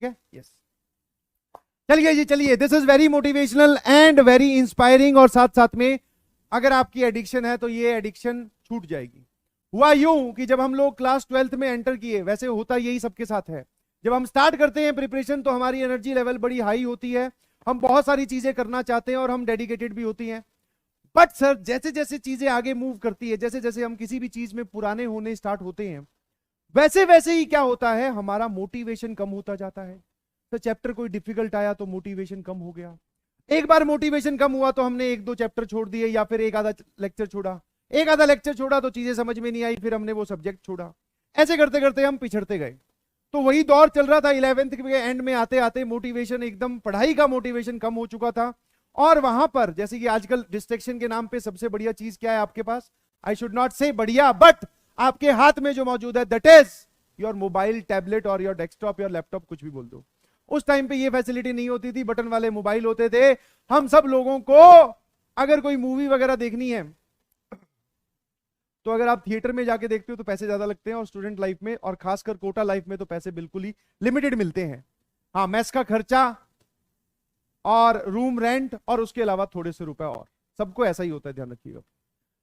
ठीक है, यस। चलिए जी, चलिए, this is very motivational and very inspiring. और साथ साथ में अगर आपकी एडिक्शन है तो ये एडिक्शन छूट जाएगी। हुआ यूं कि जब हम लोग क्लास 12th में एंटर किए, वैसे होता यही सबके साथ है, जब हम स्टार्ट करते हैं प्रिपरेशन तो हमारी एनर्जी लेवल बड़ी हाई होती है, हम बहुत सारी चीजें करना चाहते हैं और हम डेडिकेटेड भी होती हैं। बट सर, जैसे जैसे चीजें आगे मूव करती है, जैसे जैसे हम किसी भी चीज में पुराने होने स्टार्ट होते हैं, वैसे वैसे ही क्या होता है, हमारा मोटिवेशन कम होता जाता है। तो चैप्टर कोई डिफिकल्ट आया तो मोटिवेशन कम हो गया। एक बार मोटिवेशन कम हुआ तो हमने एक दो चैप्टर छोड़ दिए या फिर एक आधा लेक्चर छोड़ा, एक आधा लेक्चर छोड़ा तो चीजें समझ में नहीं आई, फिर हमने वो सब्जेक्ट छोड़ा। ऐसे करते करते हम पिछड़ते गए। तो वही दौर चल रहा था। 11th के एंड में आते आते मोटिवेशन एकदम, पढ़ाई का मोटिवेशन कम हो चुका था। और वहां पर जैसे कि आजकल डिस्ट्रैक्शन के नाम पे सबसे बढ़िया चीज क्या है आपके पास, आई शुड नॉट से बढ़िया, बट आपके हाथ में जो मौजूद है, that is your mobile, tablet और योर डेस्कटॉप, योर लैपटॉप, कुछ भी बोल दो। उस टाइम पे ये फैसिलिटी नहीं होती थी, बटन वाले मोबाइल होते थे। हम सब लोगों को अगर कोई मूवी वगैरह देखनी है तो अगर आप थिएटर में जाके देखते हो तो पैसे ज्यादा लगते हैं, और स्टूडेंट लाइफ में और खासकर कोटा लाइफ में तो पैसे बिल्कुल ही लिमिटेड मिलते हैं। हाँ, मेस का खर्चा और रूम रेंट और उसके अलावा थोड़े से रुपए, और सबको ऐसा ही होता है, ध्यान रखिएगा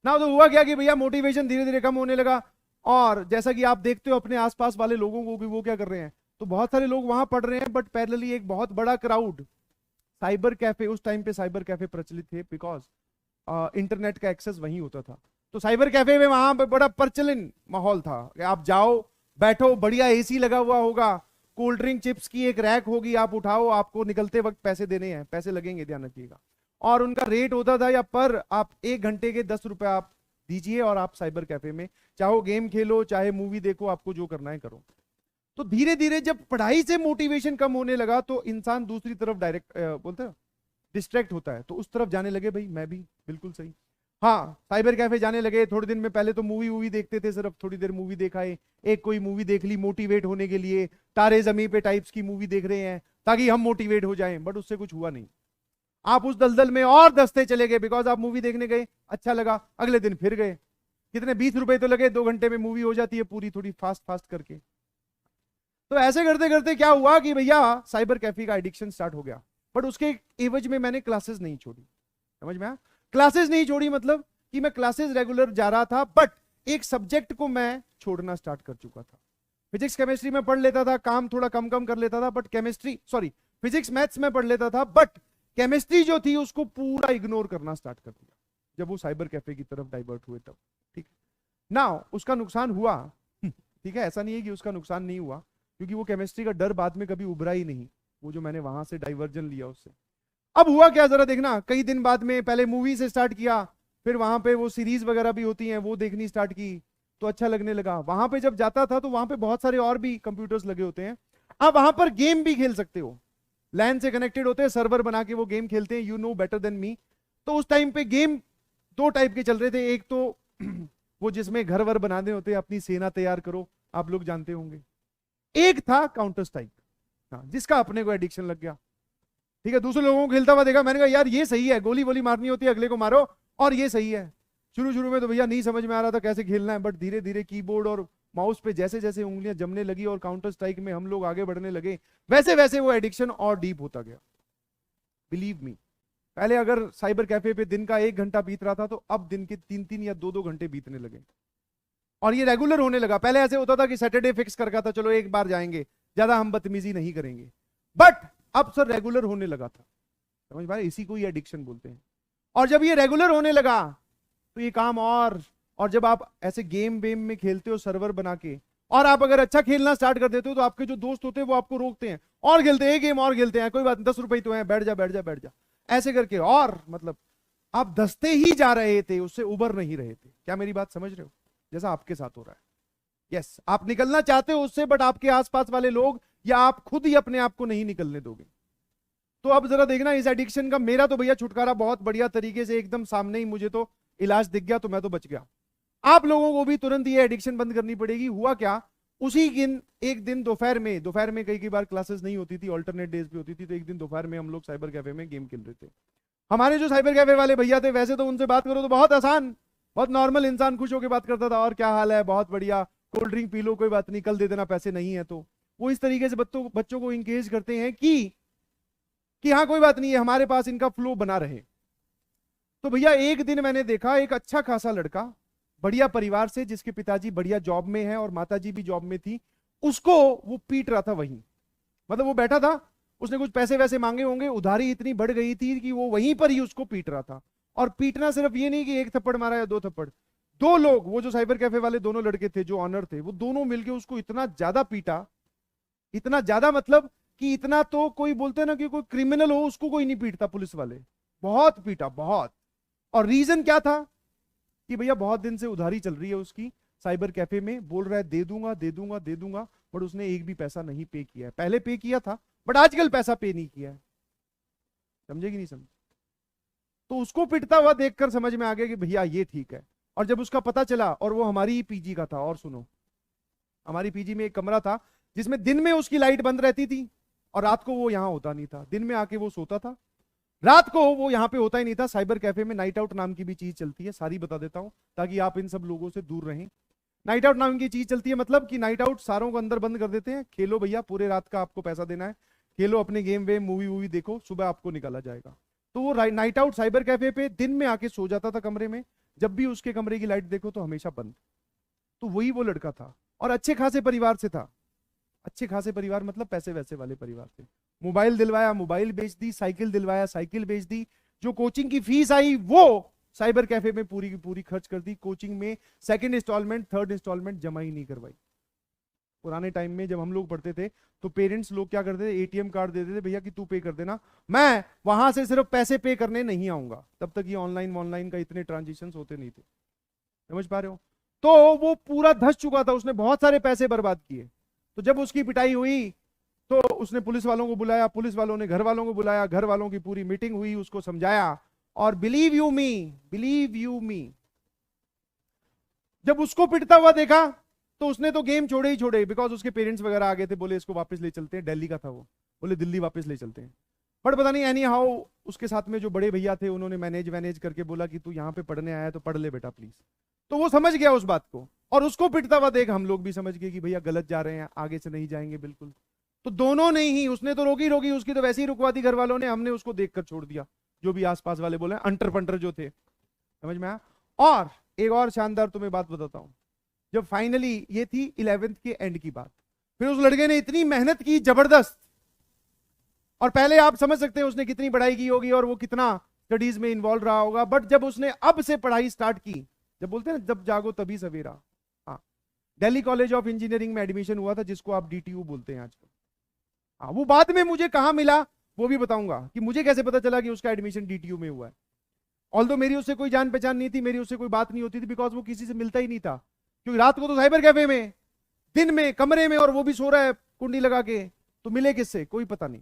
ना। तो हुआ क्या कि भैया मोटिवेशन धीरे धीरे कम होने लगा। और जैसा कि आप देखते हो अपने आसपास वाले लोगों को भी, वो क्या कर रहे हैं, तो बहुत सारे लोग वहां पढ़ रहे हैं, बट पैरेलली एक बहुत बड़ा क्राउड साइबर कैफे, उस टाइम पे साइबर कैफे प्रचलित थे बिकॉज इंटरनेट का एक्सेस वहीं होता था। तो साइबर कैफे में वहां पे बड़ा प्रचलन माहौल था कि आप जाओ, बैठो, बढ़िया एसी लगा हुआ होगा, कोल्ड ड्रिंक चिप्स की एक रैक होगी, आप उठाओ, आपको निकलते वक्त पैसे देने हैं, पैसे लगेंगे, ध्यान रखिएगा। और उनका रेट होता था या पर आप 1 घंटे के 10 रुपए आप दीजिए और आप साइबर कैफे में चाहो गेम खेलो, चाहे मूवी देखो, आपको जो करना है करो। तो धीरे धीरे जब पढ़ाई से मोटिवेशन कम होने लगा तो इंसान दूसरी तरफ डायरेक्ट बोलते हैं डिस्ट्रैक्ट होता है, तो उस तरफ जाने लगे। भाई मैं भी बिल्कुल सही, हाँ, साइबर कैफे जाने लगे। थोड़े दिन में पहले तो मूवी देखते थे, सिर्फ थोड़ी देर मूवी देखा है, एक कोई मूवी देख ली मोटिवेट होने के लिए, तारे जमीन पे टाइप्स की मूवी देख रहे हैं ताकि हम मोटिवेट हो जाएं, बट उससे कुछ हुआ नहीं। आप उस दलदल में और दसते चले गए, बिकॉज आप मूवी देखने गए, अच्छा लगा, अगले दिन फिर गए, कितने 20 रुपए तो लगे, 2 घंटे में मूवी हो जाती है पूरी, थोड़ी फास्ट फास्ट करके। तो ऐसे करते करते क्या हुआ कि भैया साइबर कैफे का एडिक्शन स्टार्ट हो गया। बट उसके एवज में मैंने क्लासेस नहीं छोड़ी, समझ में आया? क्लासेस नहीं छोड़ी मतलब कि मैं क्लासेस रेगुलर जा रहा था, बट एक सब्जेक्ट को मैं छोड़ना स्टार्ट कर चुका था। फिजिक्स केमिस्ट्री में पढ़ लेता था, काम थोड़ा कम कम कर लेता था, बट फिजिक्स मैथ्स में पढ़ लेता था, बट केमिस्ट्री जो थी उसको पूरा इग्नोर करना स्टार्ट कर दिया जब वो साइबर कैफे की तरफ डाइवर्ट हुए तब। ठीक ना, उसका नुकसान हुआ, ठीक है, ऐसा नहीं है कि उसका नुकसान नहीं हुआ, क्योंकि वो केमिस्ट्री का डर बाद में कभी उभरा ही नहीं, वो जो मैंने वहां से डाइवर्जन लिया उससे। अब हुआ क्या जरा देखना, कई दिन बाद में पहले मूवी से स्टार्ट किया, फिर वहां पे वो सीरीज वगैरह भी होती हैं वो देखनी स्टार्ट की, तो अच्छा लगने लगा। वहां पे जब जाता था तो वहां पे बहुत सारे और भी कंप्यूटर्स लगे होते हैं, आप वहां पर गेम भी खेल सकते हो, लैन से कनेक्टेड होते हैं, सर्वर बना के वो गेम खेलते हैं, you know better than me. तो उस टाइम पे गेम 2 टाइप के चल रहे थे, एक तो वो जिसमें घर वर बनाने होते हैं, अपनी सेना तैयार करो, आप लोग जानते होंगे। एक था काउंटर स्ट्राइक, हाँ, जिसका अपने को एडिक्शन लग गया। ठीक है, दूसरे लोगों को खेलता हुआ देखा, मैंने कहा यार ये सही है, गोली वोली मारनी होती है, अगले को मारो, और ये सही है। शुरू शुरू में तो भैया नहीं समझ में आ रहा था कैसे खेलना है, बट धीरे धीरे कीबोर्ड और माउस पे जैसे जैसे उंगलियां जमने लगी और काउंटर स्ट्राइक में हम लोग आगे बढ़ने लगे, वैसे वैसे वो एडिक्शन और डीप होता गया। बिलीव मी, पहले अगर साइबर कैफे पे दिन का 1 घंटा बीत रहा था, तो अब दिन के 3-3 या 2-2 घंटे बीतने लगे, और ये रेगुलर होने लगा। पहले ऐसे होता था कि सैटरडे फिक्स कर था, चलो एक बार जाएंगे, ज्यादा हम बदतमीजी नहीं करेंगे, बट अब सर रेगुलर होने लगा था, समझ भाई, इसी को ही एडिक्शन बोलते हैं। और जब ये रेगुलर होने लगा तो ये काम और जब आप ऐसे गेम वेम में खेलते हो सर्वर बना के, और आप अगर अच्छा खेलना स्टार्ट कर देते हो तो आपके जो दोस्त होते हैं वो आपको रोकते हैं, और खेलते हैं, एक गेम और खेलते हैं, कोई बात नहीं, 10 रुपए तो है, बैठ जा बैठ जा बैठ जा, ऐसे करके, और मतलब आप दसते ही जा रहे थे, उससे उबर नहीं रहे थे। क्या मेरी बात समझ रहे हो? जैसा आपके साथ हो रहा है। यस, आप निकलना चाहते हो उससे, बट आपके आसपास वाले लोग या आप खुद ही अपने आप को नहीं निकलने दोगे। तो अब जरा देखना इस एडिक्शन का, मेरा तो भैया छुटकारा बहुत बढ़िया तरीके से एकदम सामने ही मुझे तो इलाज दिख गया, तो मैं तो बच गया। आप लोगों को भी तुरंत ये एडिक्शन बंद करनी पड़ेगी। हुआ क्या, उसी दिन एक दिन दोपहर में कई बार क्लासेस नहीं होती थी, ऑल्टरनेट डेज पे होती थी, तो एक दिन दोपहर में हम लोग साइबर कैफे में गेम खेल रहे थे। हमारे जो साइबर कैफे वाले भैया थे, वैसे तो उनसे बात करो तो बहुत आसान, बहुत नॉर्मल इंसान खुश होकर बात करता था, और क्या हाल है, बहुत बढ़िया, कोल्ड ड्रिंक पी लो, कोई बात नहीं, कल दे देना, पैसे नहीं है तो। वो इस तरीके से बच्चों को इंगेज करते हैं कि हाँ कोई बात नहीं है, हमारे पास इनका फ्लो बना रहे। तो भैया एक दिन मैंने देखा एक अच्छा खासा लड़का बढ़िया परिवार से, जिसके पिताजी बढ़िया जॉब में है और माताजी भी जॉब में थी, उसको वो पीट रहा था वहीं। मतलब वो बैठा था, उसने कुछ पैसे वैसे मांगे होंगे, उधारी इतनी बढ़ गई थी कि वो वहीं पर ही उसको पीट रहा था। और पीटना सिर्फ ये नहीं कि एक थप्पड़ मारा या 2 थप्पड़, 2 लोग, वो जो साइबर कैफे वाले दोनों लड़के थे जो ऑनर थे, वो दोनों मिलके उसको इतना ज्यादा पीटा, इतना ज्यादा मतलब कि इतना तो कोई बोलते ना कि कोई क्रिमिनल हो उसको कोई नहीं पीटता, पुलिस वाले बहुत पीटा, बहुत। और रीजन क्या था कि भैया बहुत दिन से उधारी चल रही है उसकी साइबर कैफे में, बोल रहा है दे दूंगा दे दूंगा दे दूंगा, बट उसने एक भी पैसा नहीं पे किया है। पहले पे किया था बट आजकल पैसा पे नहीं किया है। समझे कि नहीं समझे? तो उसको पिटता हुआ देखकर समझ में आ गया कि भैया ये ठीक है। और जब उसका पता चला, और वो हमारी ही पीजी का था, और सुनो, हमारी पीजी में एक कमरा था जिसमें दिन में उसकी लाइट बंद रहती थी और रात को वो यहां होता नहीं था। दिन में आके वो सोता था, रात को वो यहां पे होता ही नहीं था। साइबर कैफे में नाइट आउट नाम की भी चीज चलती है, सारी बता देता हूं ताकि आप इन सब लोगों से दूर रहें। नाइट आउट नाम की चीज चलती है, मतलब कि नाइट आउट सारों को अंदर बंद कर देते हैं, खेलो भैया पूरे रात का आपको पैसा देना है, खेलो अपने गेम वेम मूवी वूवी देखो, सुबह आपको निकाला जाएगा। तो वो नाइट आउट साइबर कैफे पे दिन में आके सो जाता था कमरे में, जब भी उसके कमरे की लाइट देखो तो हमेशा बंद। तो वही वो लड़का था और अच्छे खासे परिवार से था। अच्छे खासे परिवार मतलब पैसे वैसे वाले परिवार थे। मोबाइल दिलवाया, मोबाइल बेच दी, साइकिल दिलवाया, साइकिल बेच दी। जो कोचिंग की फीस आई वो साइबर कैफे में पूरी की पूरी खर्च कर दी। कोचिंग में सेकंड इंस्टॉलमेंट, थर्ड इंस्टॉलमेंट जमा ही नहीं करवाई। पुराने टाइम में जब हम लोग पढ़ते थे तो पेरेंट्स लोग क्या करते थे, एटीएम कार्ड देते थे, भैया कि तू पे कर देना, मैं वहां से सिर्फ पैसे पे करने नहीं आऊंगा। तब तक ये ऑनलाइन का इतने ट्रांजेक्शन होते नहीं थे, समझ पा रहे हो? तो वो पूरा धस चुका था, उसने बहुत सारे पैसे बर्बाद किए। तो जब उसकी पिटाई हुई तो उसने पुलिस वालों को बुलाया, पुलिस वालों ने घर वालों को बुलाया, घर वालों की पूरी मीटिंग हुई, उसको समझाया। और बिलीव यू मी, जब उसको पिटता हुआ देखा तो उसने तो गेम छोड़े ही छोड़े, बिकॉज उसके पेरेंट्स वगैरह आ गए थे, बोले इसको वापस ले चलते हैं, दिल्ली का था वो, बोले दिल्ली वापस ले चलते हैं। बट पता नहीं एनी हाउ उसके साथ में जो बड़े भैया थे उन्होंने मैनेज करके बोला कि तू यहाँ पे पढ़ने आया है तो पढ़ ले बेटा प्लीज। तो वो समझ गया उस बात को, और उसको पिटता हुआ देख हम लोग भी समझ गए कि भैया गलत जा रहे हैं, आगे से नहीं जाएंगे बिल्कुल। तो दोनों ने ही, उसने तो रोकी, उसकी तो वैसे ही रुकवा दी घर वालों ने, हमने उसको देखकर छोड़ दिया। जो भी आसपास वाले बोले अंटर पंटर जो थे, समझ में आया? और एक और शानदार तुम्हें बात बताता हूं, जब फाइनली, ये थी 11th के एंड की बात, फिर उस लड़के ने इतनी मेहनत की जबरदस्त, और पहले आप समझ सकते हैं उसने कितनी पढ़ाई की होगी और वो कितना स्टडीज में इन्वॉल्व रहा होगा। बट जब उसने अब से पढ़ाई स्टार्ट की, जब बोलते हैं ना जब जागो तभी सवेरा, हाँ, दिल्ली कॉलेज ऑफ इंजीनियरिंग में एडमिशन हुआ था, जिसको आप डीटीयू बोलते हैं आजकल। हाँ, वो बाद में मुझे कहां मिला वो भी बताऊंगा कि मुझे कैसे पता चला कि उसका एडमिशन डीटीयू में हुआ है। ऑल्दो मेरी उससे कोई जान पहचान नहीं थी, मेरी उससे कोई बात नहीं होती थी, बिकॉज वो किसी से मिलता ही नहीं था, क्योंकि रात को तो साइबर कैफे में, दिन में कमरे में, और वो भी सो रहा है कुंडी लगा के, तो मिले किससे कोई पता नहीं।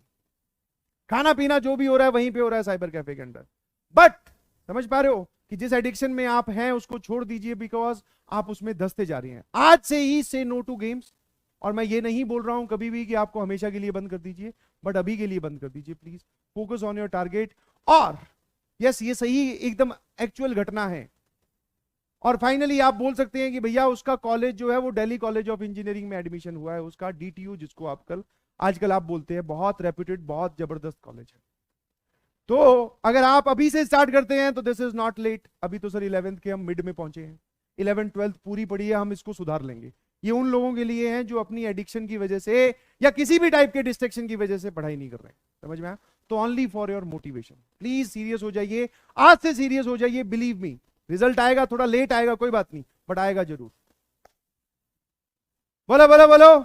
खाना पीना जो भी हो रहा है वहीं पे हो रहा है साइबर कैफे के अंदर। बट समझ पा रहे हो कि जिस एडिक्शन में आप हैं उसको छोड़ दीजिए, बिकॉज आप उसमें धंसते जा रही हैं। आज से ही से नो टू गेम्स। और मैं ये नहीं बोल रहा हूं कभी भी कि आपको हमेशा के लिए बंद कर दीजिए, बट अभी के लिए बंद कर दीजिए please. Focus on your target. और यस, ये सही एकदम एक्चुअल घटना है। और फाइनली आप बोल सकते हैं कि भैया उसका कॉलेज जो है वो दिल्ली कॉलेज ऑफ इंजीनियरिंग में एडमिशन हुआ है, उसका डीटीयू, जिसको आजकल आप बोलते हैं, बहुत रेप्यूटेड, बहुत जबरदस्त कॉलेज है। तो अगर आप अभी से स्टार्ट करते हैं तो दिस इज नॉट लेट। अभी तो सर 11th के हम मिड में पहुंचे हैं, 11th 12th पूरी पड़ी है, हम इसको सुधार लेंगे। ये उन लोगों के लिए है जो अपनी एडिक्शन की वजह से या किसी भी टाइप के डिस्ट्रैक्शन की वजह से पढ़ाई नहीं कर रहे हैं, समझ में आया? तो only for your motivation, please serious हो जाइए, आज से सीरियस हो जाइए। बिलीव मी, रिजल्ट आएगा, थोड़ा लेट आएगा कोई बात नहीं, बट आएगा जरूर। बोलो बोलो बोलो,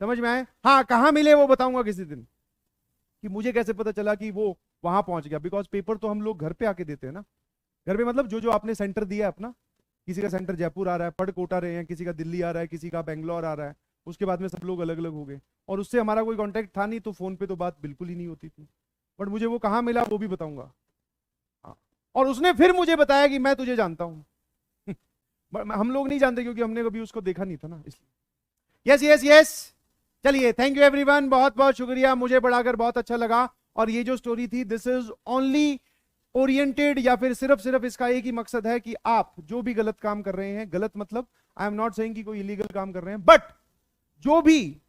समझ में आए? हाँ, कहां मिले वो बताऊंगा किसी दिन, कि मुझे कैसे पता चला कि वो वहां पहुंच गया। बिकॉज पेपर तो हम लोग घर पे आके देते हैं ना, घर पे मतलब जो जो आपने सेंटर दिया है अपना, किसी का सेंटर जयपुर आ रहा है, पढ़ कोटा रहे हैं, किसी का दिल्ली आ रहा है, किसी का बेंगलोर आ रहा है, उसके बाद में सब लोग अलग अलग हो गए, और उससे हमारा कोई कांटेक्ट था नहीं, तो फोन पे तो बात बिल्कुल ही नहीं होती थी। बट मुझे वो कहाँ मिला वो भी बताऊंगा। हाँ, और उसने फिर मुझे बताया कि मैं तुझे जानता हूँ। हम लोग नहीं जानते क्योंकि हमने कभी उसको देखा नहीं था ना, इसलिए। यस यस यस, चलिए, थैंक यू एवरीवन, बहुत बहुत शुक्रिया, मुझे पढ़ाकर बहुत अच्छा लगा। और ये जो स्टोरी थी, दिस इज ओनली ओरिएंटेड, या फिर सिर्फ इसका एक ही मकसद है कि आप जो भी गलत काम कर रहे हैं, गलत मतलब आई एम नॉट सेइंग कि कोई इलीगल काम कर रहे हैं, बट जो भी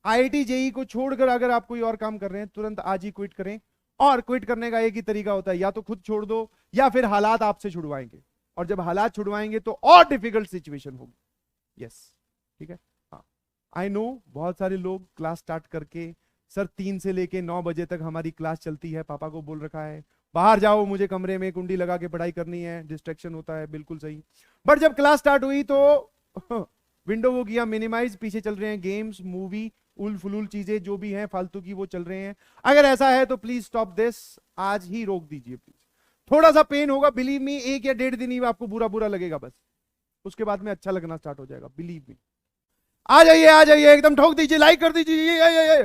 आईआईटी जेई को छोड़कर अगर आप कोई और काम कर रहे हैं, तुरंत आज ही क्विट करें। और क्विट करने का एक ही तरीका होता है, या तो खुद छोड़ दो या फिर हालात आपसे छुड़वाएंगे, और जब हालात छुड़वाएंगे तो और डिफिकल्ट सिचुएशन होगी। यस, ठीक है। हाँ, आई नो बहुत सारे लोग क्लास स्टार्ट करके, सर 3 से लेके 9 बजे तक हमारी क्लास चलती है, पापा को बोल रखा है बाहर जाओ, मुझे कमरे में कुंडी लगा के पढ़ाई करनी है, डिस्ट्रैक्शन होता है, बिल्कुल सही। बट जब क्लास स्टार्ट हुई तो विंडो वो किया मिनिमाइज, पीछे चल रहे हैं गेम्स, मूवी, उल फुलूल चीजें जो भी हैं फालतू की वो चल रहे हैं। अगर ऐसा है तो प्लीज स्टॉप दिस, आज ही रोक दीजिए प्लीज। थोड़ा सा पेन होगा, बिलीव मी, 1 या 1.5 दिन ही आपको बुरा बुरा लगेगा, बस उसके बाद में अच्छा लगना स्टार्ट हो जाएगा, बिलीव मी। आ जाइए एकदम ठोक दीजिए, लाइक कर दीजिए,